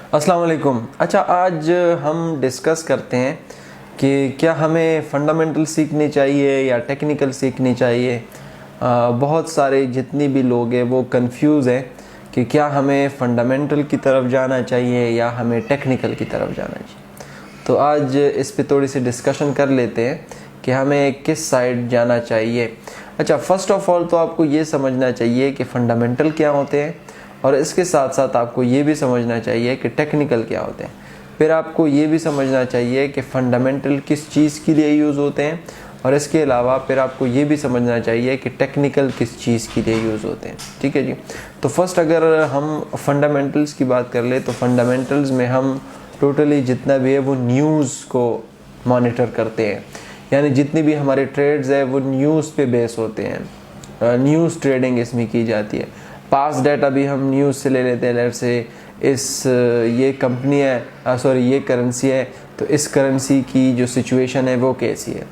अस्सलाम वालेकुम। अच्छा, आज हम डिस्कस करते हैं कि क्या हमें फंडामेंटल सीखनी चाहिए या टेक्निकल सीखनी चाहिए। बहुत सारे जितनी भी लोग हैं वो कंफ्यूज हैं कि क्या हमें फंडामेंटल की तरफ जाना चाहिए या हमें टेक्निकल की तरफ जाना चाहिए। तो आज इस पे थोड़ी सी डिस्कशन कर लेते हैं कि हमें किस साइड जाना चाहिए। अच्छा, फ़र्स्ट ऑफ़ ऑल तो आपको ये समझना चाहिए कि फ़ंडामेंटल क्या होते हैं, और इसके साथ साथ आपको ये भी समझना चाहिए कि टेक्निकल क्या होते हैं। फिर आपको ये भी समझना चाहिए कि फ़ंडामेंटल किस चीज़ के लिए यूज़ होते हैं, और इसके अलावा फिर आपको ये भी समझना चाहिए कि टेक्निकल किस चीज़ के लिए यूज़ होते हैं। ठीक है जी। तो फर्स्ट अगर हम फंडामेंटल्स की बात कर ले तो फंडामेंटल्स में हम टोटली जितना भी है वो न्यूज़ को मॉनिटर करते हैं, यानी जितनी भी हमारे ट्रेड्स है वो न्यूज़ पे बेस होते हैं। न्यूज़ ट्रेडिंग इसमें की जाती है। पास डाटा भी हम न्यूज़ से ले लेते हैं। लेट से ये कंपनी है, सॉरी ये करेंसी है, तो इस करेंसी की जो सिचुएशन है वो कैसी है,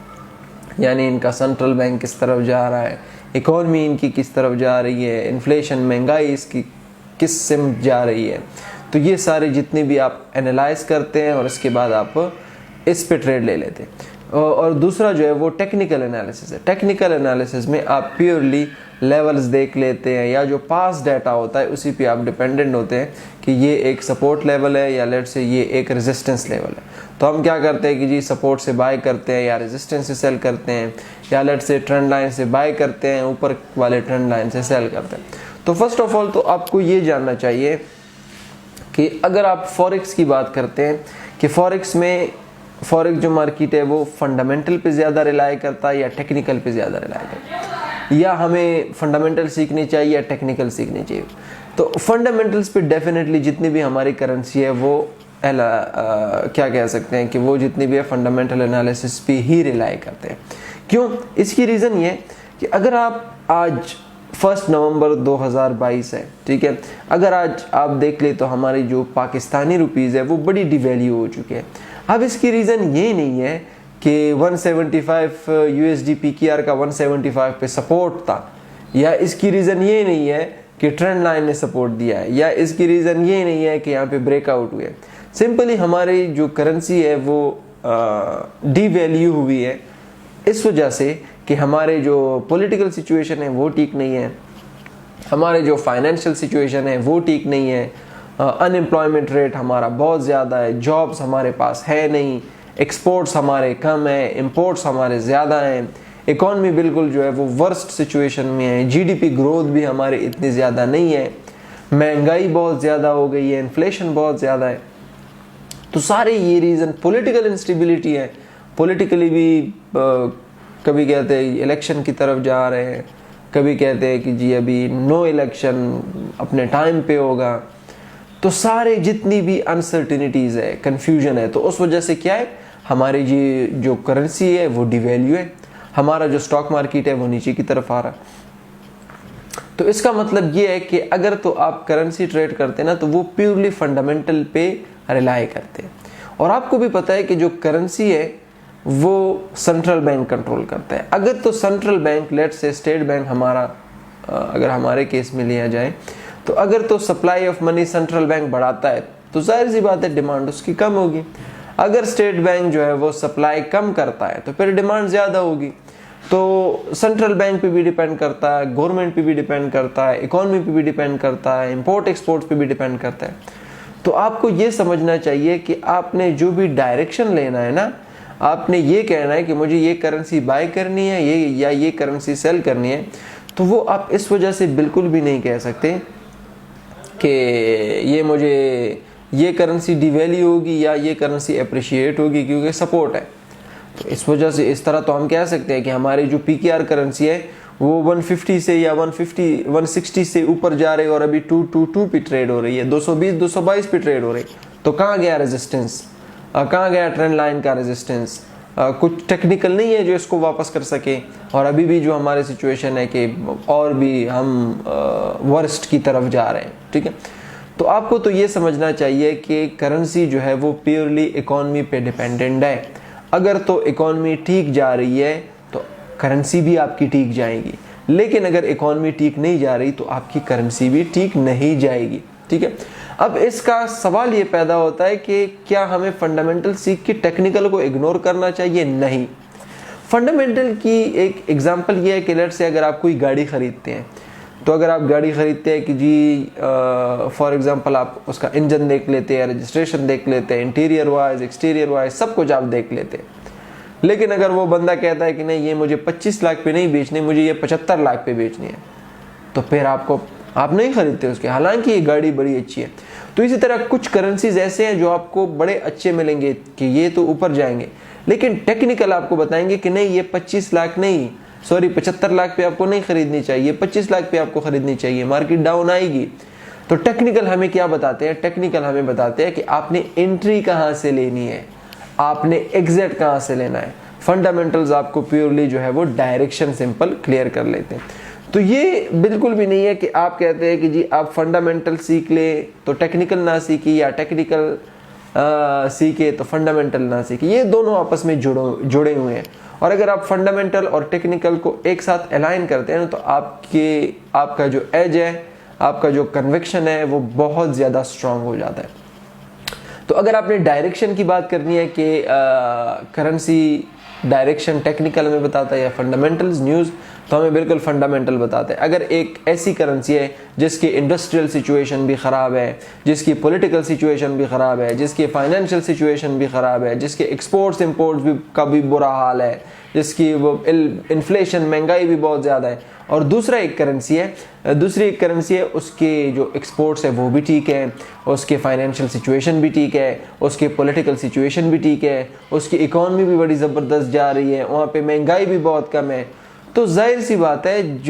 यानी इनका सेंट्रल बैंक किस तरफ जा रहा है, इकॉनमी इनकी किस तरफ जा रही है, इन्फ्लेशन महंगाई इसकी किस से जा रही है। तो ये सारे जितने भी आप एनालाइज करते हैं और इसके बाद आप इस पे ट्रेड ले लेते हैं। और दूसरा जो है वो टेक्निकल एनालिसिस है। टेक्निकल एनालिसिस में आप प्योरली लेवल्स देख लेते हैं, या जो पास डाटा होता है उसी पे आप डिपेंडेंट होते हैं कि ये एक सपोर्ट लेवल है या लेट से ये एक रेजिस्टेंस लेवल है। तो हम क्या करते हैं कि जी सपोर्ट से बाय करते हैं या रेजिस्टेंस से सेल करते हैं, या लेट से ट्रेंड लाइन से बाय करते हैं, ऊपर वाले ट्रेंड लाइन से सेल करते हैं। तो फर्स्ट ऑफ ऑल तो आपको ये जानना चाहिए कि अगर आप फॉरेक्स की बात करते हैं कि फॉरेक्स जो मार्केट है वो फंडामेंटल पे ज़्यादा रिलाई करता है या टेक्निकल पे ज़्यादा रिलाई करता है, या हमें फंडामेंटल सीखनी चाहिए या टेक्निकल सीखनी चाहिए। तो फंडामेंटल्स पे डेफिनेटली जितनी भी हमारी करेंसी है वो क्या कह सकते हैं कि वो जितनी भी है फंडामेंटल एनालिसिस पे ही रिलाई करते हैं। क्यों? इसकी रीज़न ये कि अगर आप आज 1 नवंबर 2022 है, ठीक है, अगर आज आप देख ले तो हमारी जो पाकिस्तानी रुपीज़ है वो बड़ी डिवैल्यू हो चुकी है। अब इसकी रीज़न ये नहीं है कि 175 USD PKR का 175 पे सपोर्ट था, या इसकी रीज़न ये नहीं है कि ट्रेंड लाइन ने सपोर्ट दिया है, या इसकी रीज़न ये नहीं है कि यहाँ पे ब्रेकआउट हुए। सिंपली हमारी जो करेंसी है वो डीवैल्यू हुई है इस वजह से कि हमारे जो पॉलिटिकल सिचुएशन है वो ठीक नहीं है, हमारे जो फाइनेंशियल सिचुएशन है वो ठीक नहीं है, अनएम्प्लॉयमेंट रेट हमारा बहुत ज़्यादा है, जॉब्स हमारे पास है नहीं, एक्सपोर्ट्स हमारे कम है, इंपोर्ट्स हमारे ज़्यादा हैं, इकॉनमी बिल्कुल जो है वो वर्स्ट सिचुएशन में है, जीडीपी ग्रोथ भी हमारी इतनी ज़्यादा नहीं है, महंगाई बहुत ज़्यादा हो गई है, इन्फ्लेशन बहुत ज़्यादा है। तो सारे ये रीज़न, पॉलिटिकल इंस्टेबिलिटी है, पॉलिटिकली भी कभी कहते हैं इलेक्शन की तरफ जा रहे हैं, कभी कहते हैं कि जी अभी नो इलेक्शन अपने टाइम पे होगा। तो सारे जितनी भी अनसर्टिनिटीज़ है, कन्फ्यूजन है, तो उस वजह से क्या है, हमारी जी जो करेंसी है वो डिवैल्यू है, हमारा जो स्टॉक मार्केट है वो नीचे की तरफ आ रहा है। तो इसका मतलब ये है कि अगर तो आप करेंसी ट्रेड करते हैं ना तो वो प्योरली फंडामेंटल पे रिलाई करते हैं। और आपको भी पता है कि जो करेंसी है वो सेंट्रल बैंक कंट्रोल करता है। अगर तो सेंट्रल बैंक, लेट से स्टेट बैंक हमारा अगर हमारे केस में लिया जाए, तो अगर तो supply of money central bank बढ़ाता है तो जाहिर सी बात है डिमांड उसकी कम होगी। अगर स्टेट बैंक जो है वो सप्लाई कम करता है तो फिर डिमांड ज़्यादा होगी। तो सेंट्रल बैंक पे भी डिपेंड करता है, गवर्नमेंट पे भी डिपेंड करता है, इकॉनमी पे भी डिपेंड करता है, इंपोर्ट एक्सपोर्ट पे भी डिपेंड करता है। तो आपको ये समझना चाहिए कि आपने जो भी डायरेक्शन लेना है ना, आपने ये कहना है कि मुझे ये करेंसी बाय करनी है ये करेंसी सेल करनी है, तो वो आप इस वजह से बिल्कुल भी नहीं कह सकते कि ये करेंसी डिवैल्यू होगी या ये करेंसी अप्रिशिएट होगी क्योंकि सपोर्ट है। तो इस वजह से इस तरह तो हम कह सकते हैं कि हमारी जो PKR करेंसी है वो 150 से या 160 से ऊपर जा रही है और अभी 222 पे ट्रेड हो रही है, 222 पे ट्रेड हो रही है। तो कहाँ गया रेजिस्टेंस, कहाँ गया ट्रेंड लाइन का रेजिस्टेंस? कुछ टेक्निकल नहीं है जो इसको वापस कर सके। और अभी भी जो हमारे सिचुएशन है कि और भी हम वर्स्ट की तरफ जा रहे हैं, ठीक है। तो आपको तो ये समझना चाहिए कि करेंसी जो है वो प्योरली इकॉनमी पे डिपेंडेंट है। अगर तो इकॉनमी ठीक जा रही है तो करेंसी भी आपकी ठीक जाएगी, लेकिन अगर इकॉनमी ठीक नहीं जा रही तो आपकी करेंसी भी ठीक नहीं जाएगी, ठीक है। अब इसका सवाल ये पैदा होता है कि क्या हमें फंडामेंटल सीख के टेक्निकल को इग्नोर करना चाहिए? नहीं। फंडामेंटल की एक एग्जांपल ये है कि लेट्स से अगर आप कोई गाड़ी खरीदते हैं, तो अगर आप गाड़ी खरीदते हैं कि जी फॉर एग्जांपल आप उसका इंजन देख लेते हैं, रजिस्ट्रेशन देख लेते हैं, इंटीरियर वाइज एक्सटीरियर वाइज सब कुछ आप देख लेते हैं, लेकिन अगर वो बंदा कहता है कि नहीं ये मुझे 25 लाख पे नहीं बेचनी, मुझे ये 75 लाख पे बेचनी है, तो फिर आप नहीं खरीदते उसके, हालांकि ये गाड़ी बड़ी अच्छी है। तो इसी तरह कुछ करेंसीज ऐसे हैं जो आपको बड़े अच्छे मिलेंगे कि ये तो ऊपर जाएंगे, लेकिन टेक्निकल आपको बताएंगे कि नहीं ये 25 लाख नहीं, सॉरी 75 लाख पे आपको नहीं खरीदनी चाहिए, 25 लाख पे आपको खरीदनी चाहिए, मार्केट डाउन आएगी। तो टेक्निकल हमें क्या बताते हैं? टेक्निकल हमें बताते हैं कि आपने एंट्री कहाँ से लेनी है, आपने एग्जिट कहाँ से लेना है। फंडामेंटल्स आपको प्योरली जो है वो डायरेक्शन सिंपल क्लियर कर लेते हैं। तो ये बिल्कुल भी नहीं है कि आप कहते हैं कि जी आप फंडामेंटल सीख ले तो टेक्निकल ना सीखिए, या टेक्निकल सीखे तो फंडामेंटल ना सीखे। ये दोनों आपस में जुड़े हुए हैं, और अगर आप फंडामेंटल और टेक्निकल को एक साथ अलाइन करते हैं तो आपका जो एज है, आपका जो कन्विक्शन है वो बहुत ज़्यादा स्ट्रांग हो जाता है। तो अगर आपने डायरेक्शन की बात करनी है कि करेंसी डायरेक्शन टेक्निकल में बताता है या फंडामेंटल्स न्यूज़, तो हमें बिल्कुल फंडामेंटल बताते हैं। अगर एक ऐसी करेंसी है जिसकी इंडस्ट्रियल सिचुएशन भी ख़राब है, जिसकी पॉलिटिकल सिचुएशन भी ख़राब है, जिसकी फाइनेंशियल सिचुएशन भी ख़राब है, जिसके एक्सपोर्ट्स इंपोर्ट्स भी का भी बुरा हाल है, जिसकी वो इन्फ्लेशन महंगाई भी बहुत ज़्यादा है, और दूसरी एक करेंसी है उसके जो एक्सपोर्ट्स है वो भी ठीक है, उसके फाइनेंशियल सिचुएशन भी ठीक है, उसके पॉलिटिकल सिचुएशन भी ठीक है, उसकी इकॉनमी भी बड़ी ज़बरदस्त जा रही है, वहाँ पे महंगाई भी बहुत कम है, तो जाहिर सी बात है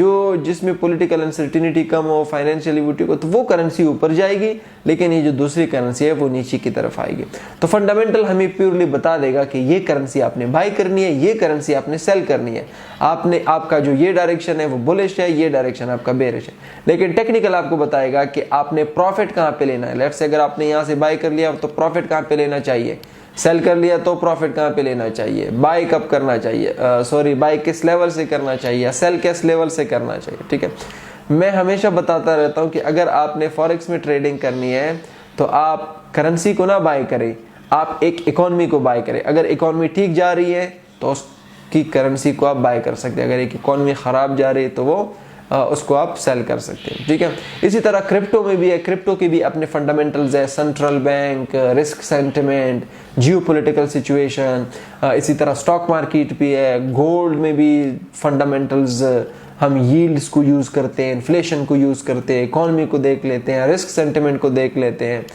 जिसमें पॉलिटिकल अनसर्टिनिटी कम हो, फाइनेंशियलिटी को, तो वो करेंसी ऊपर जाएगी, लेकिन ये जो दूसरी करेंसी है वो नीचे की तरफ आएगी। तो फंडामेंटल हमें प्योरली बता देगा कि ये करेंसी आपने बाय करनी है, ये करेंसी आपने सेल करनी है, आपका जो ये डायरेक्शन है वो बुलिश है, ये डायरेक्शन आपका बेरिश है। लेकिन टेक्निकल आपको बताएगा कि आपने प्रॉफिट कहाँ पे लेना है। लेट्स से अगर आपने यहाँ से बाय कर लिया तो प्रॉफिट कहाँ पे लेना चाहिए, सेल कर लिया तो प्रॉफिट कहाँ पे लेना चाहिए, बाय कब करना चाहिए, बाय किस लेवल से करना चाहिए, सेल किस लेवल से करना चाहिए। ठीक है, मैं हमेशा बताता रहता हूँ कि अगर आपने फॉरेक्स में ट्रेडिंग करनी है तो आप करेंसी को ना बाय करें, आप एक इकोनॉमी को बाय करें। अगर इकोनॉमी ठीक जा रही है तो उसकी करेंसी को आप बाय कर सकते हैं, अगर एक इकोनॉमी ख़राब जा रही है तो वो उसको आप सेल कर सकते हैं। ठीक है, इसी तरह क्रिप्टो में भी है, क्रिप्टो के भी अपने फंडामेंटल्स है, central bank, risk sentiment, geopolitical situation, इसी तरह स्टॉक मार्केट भी है, गोल्ड में भी फंडामेंटल्स, हम यील्ड्स को यूज़ करते हैं, इन्फ्लेशन को यूज़ करते हैं, इकॉनमी को देख लेते हैं, रिस्क सेंटिमेंट को देख लेते हैं,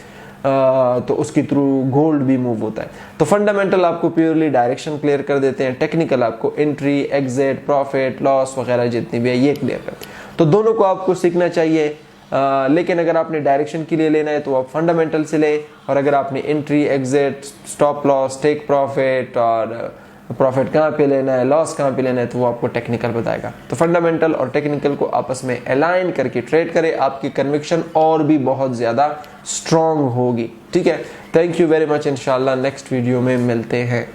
तो उसके थ्रू गोल्ड भी मूव होता है। तो फंडामेंटल आपको प्योरली डायरेक्शन क्लियर कर देते हैं, टेक्निकल आपको एंट्री, एग्जिट, प्रॉफिट, लॉस वगैरह जितनी भी है ये क्लियर कर। तो दोनों को आपको सीखना चाहिए, लेकिन अगर आपने डायरेक्शन के लिए लेना है तो आप फंडामेंटल से लें, और अगर आपने entry, exit, stop loss, take profit और प्रॉफिट कहाँ पे लेना है, लॉस कहाँ पे लेना है, तो वो आपको टेक्निकल बताएगा। तो फंडामेंटल और टेक्निकल को आपस में अलाइन करके ट्रेड करें, आपकी कन्विक्शन और भी बहुत ज़्यादा स्ट्रॉन्ग होगी। ठीक है, थैंक यू वेरी मच, इंशाल्लाह नेक्स्ट वीडियो में मिलते हैं।